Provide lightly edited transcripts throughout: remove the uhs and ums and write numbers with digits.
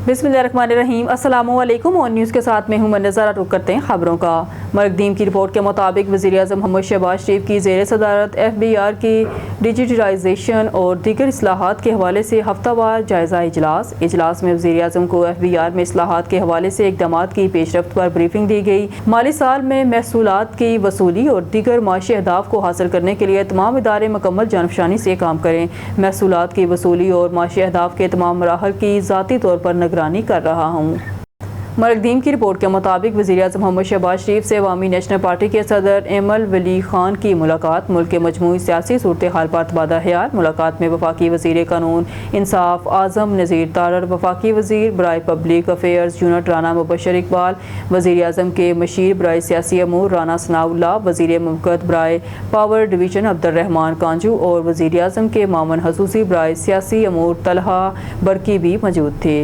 बिस्मिल्लाहिर्रहमानिर्रहीम। अस्सलामु अलैकुम। और न्यूज़ के साथ में हूँ नज़ारा। रुक करते हैं खबरों का। मरकदीम की रिपोर्ट के मुताबिक वज़ीर-ए-आज़म मोहम्मद शहबाज शरीफ की ज़ेर सदारत FBR की डिजिटलाइजेशन और दीगर इस्लाहात के हवाले से हफ्तावार जायज़ा इजलास में वज़ीर-ए-आज़म को FBR में इस्लाहात के हवाले से इक़दामात की पेशरफ्त पर ब्रीफिंग दी गई। माली साल में महसूलात की वसूली और दीगर माशी अहदाफ को हासिल करने के लिए तमाम इदारे मुकम्मल जानफशानी से काम करें। महसूलात की वसूली और माशी अहदाफ के तमाम मराहल की ज़ाती तौर पर निगरानी कर रहा हूँ। मरकदीम की रिपोर्ट के मुताबिक वज़ीर-ए-आज़म मोहम्मद शहबाज शरीफ से अवामी नेशनल पार्टी के सदर एमल वली खान की मुलाकात। मुल्क के मजमूई सियासी सूरत हाल पर तबादला ख्याल। मुलाकात में वफाकी वज़ीर कानून इंसाफ आज़म नज़ीर तारड़, वफाकी वज़ीर बराए public affairs unit Rana Mubashir Iqbal, वज़ीर-ए-आज़म के मशीर बराए सियासी अमूर राना सनाउल्लाह, वज़ीर मुमलकत बराए पावर डिवीज़न अब्दुर्रहमान कांजू और वज़ीर-ए-आज़म के मामन खसूसी बराए सियासी अमूर तलहा बरकी भी मौजूद थे।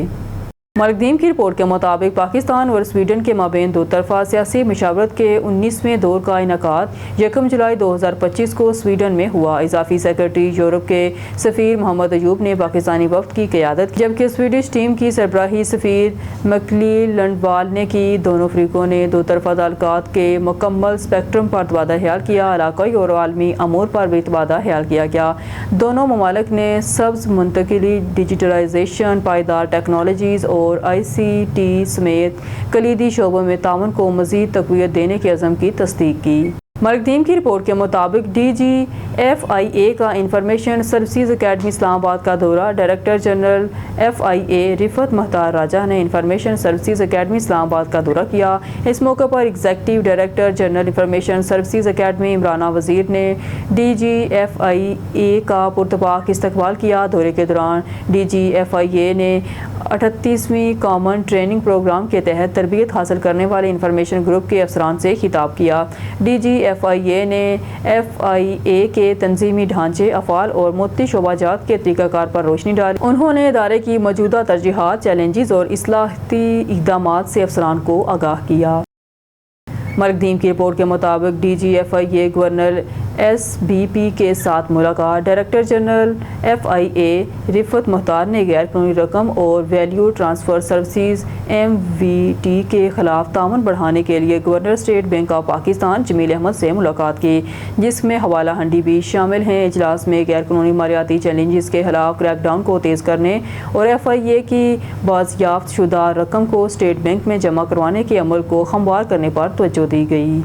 मरकदीम की रिपोर्ट के मुताबिक पाकिस्तान और स्वीडन के माबेन दो तरफा सियासी मशावरत के 19वें दौर का इनेकाद 1 जुलाई 2025 को स्वीडन में हुआ। इजाफी सेक्रेटरी यूरोप के सफ़ीर मोहम्मद अयूब ने पाकिस्तानी वफ़द की क़यादत, जबकि स्वीडिश टीम की सरबराही सफ़ीर मकली-लंडवाल ने की। दोनों फ़रीक़ों ने दो तरफा ताल्लुकात के मुकम्मल स्पेक्ट्रम पर तबादला ख्याल किया। इलाक़ाई और आलमी अमूर पर भी तबादला ख्याल किया गया। दोनों ममालिक ने सब्ज़ मुंतकिली, डिजिटलाइजेशन, पायदार टेक्नोलॉजीज़ और ICT समेत कलीदी शोबों में ताउन को मज़ीद तक़वियत देने के अज़म की तस्दीक की। मरकदीम की रिपोर्ट के मुताबिक DGFIA का इंफॉर्मेशन सर्विसेज अकेडमी इस्लामाबाद का दौरा। डायरेक्टर जनरल FIA रिफत महतार राजा ने इंफॉर्मेशन सर्विसेज अकेडमी इस्लामाबाद का दौरा किया। इस मौके पर executive director general information services academy Imrana वज़ीर ने DGFIA का पुरतपाक इस्तकबाल किया। दौरे के दौरान DGFIA ने 38वीं कॉमन ट्रेनिंग प्रोग्राम के तहत तरबियत हासिल करने वाले इंफॉर्मेशन ग्रुप के अफसरान से खिताब किया। DGFIA ने FIA के तंजीमी ढांचे, अफ़आल और मुत्ती शोबाजात के तरीक़ाकार पर रोशनी डाली। उन्होंने इदारे की मौजूदा तरजीहात, चैलेंजेस और इस्लाहती इक़दामात से अफसरान को आगाह किया। मरकदीम की रिपोर्ट के मुताबिक DGFIA गवर्नर SBP के साथ मुलाकात। Director general FIA Rifat Mukhtar ने गैर कानूनी रकम और वैल्यू ट्रांसफ़र सर्विसेज MVT के ख़िलाफ़ ताउन बढ़ाने के लिए governor State Bank of Pakistan Jamil Ahmed से मुलाकात की, जिसमें हवाला हंडी भी शामिल हैं। इजलास में गैर कानूनी मालियाती चैलेंजेस के खिलाफ क्रैकडाउन को तेज़ करने और FIA की बाज़याफ्त शुदा रकम को स्टेट बैंक में जमा करवाने के अमल को हमवार करने पर तवज्जो दी गई।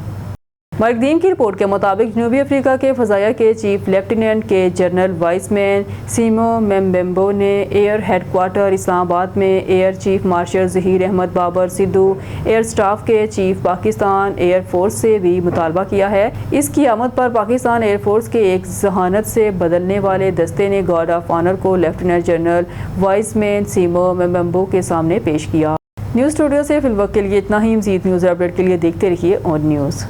मरकदीम की रिपोर्ट के मुताबिक जनूबी अफ्रीका के फ़ज़ाया के चीफ लेफ्टिनेंट के जनरल वाइसमैन सीमो मेम्बेम्बो ने एयर हेडक्वार्टर इस्लामाबाद में air chief marshal Zaheer Ahmed Babar Sidhu, air staff के चीफ पाकिस्तान एयर फोर्स से भी मुतालबा किया है। इसकी आमद पर पाकिस्तान एयर फोर्स के एक जहानत से बदलने वाले दस्ते ने गार्ड ऑफ ऑनर को लेफ्टिनेंट जनरल वाइसमैन सीमो मेम्बेम्बो के सामने पेश किया। न्यूज़ स्टूडियो से फिलवक्त के लिए इतना ही। मज़ीद न्यूज़ अपडेट के लिए देखते रहिए ऑन न्यूज़।